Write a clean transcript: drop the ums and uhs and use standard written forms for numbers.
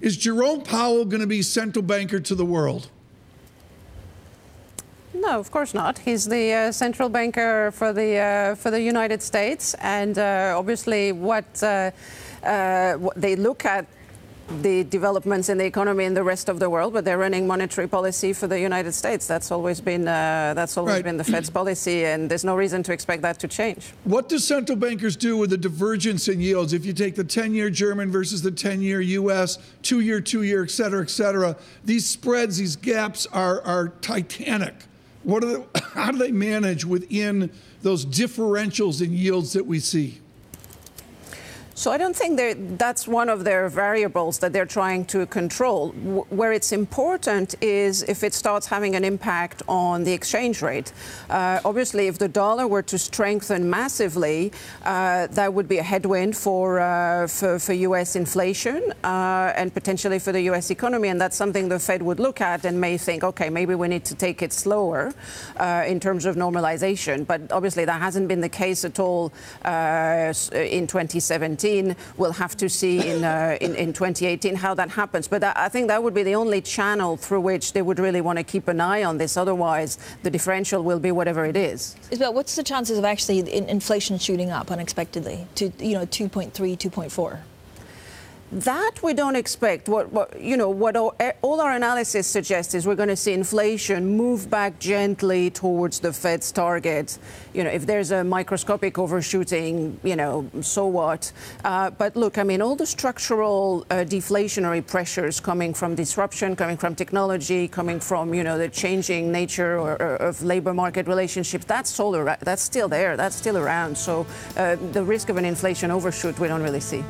Is Jerome Powell going to be central banker to the world? No, of course not. He's the central banker for the United States, and obviously what they look at the developments in the economy in the rest of the world, but they're running monetary policy for the United States. That's always been been the Fed's policy, and there's no reason to expect that to change. What do central bankers do with the divergence in yields? If you take the 10-year German versus the 10-year U.S., 2-year, et cetera, these spreads, these gaps are titanic. How do they manage within those differentials in yields that we see? So I don't think that's one of their variables that they're trying to control. Where it's important is if it starts having an impact on the exchange rate. Obviously, if the dollar were to strengthen massively, that would be a headwind for U.S. inflation and potentially for the U.S. economy. And that's something the Fed would look at and may think, OK, maybe we need to take it slower in terms of normalization. But obviously, that hasn't been the case at all in 2017. We'll have to see in 2018 how that happens. But I think that would be the only channel through which they would really want to keep an eye on this. Otherwise, the differential will be whatever it is. Isabelle, what's the chances of actually inflation shooting up unexpectedly to 2.3, 2.4? That we don't expect. What all our analysis suggests is we're going to see inflation move back gently towards the Fed's target. If there's a microscopic overshooting, so what? But look, I mean, all the structural deflationary pressures coming from disruption, coming from technology, coming from, the changing nature of labor market relationships, that's still there. That's still around. So the risk of an inflation overshoot we don't really see.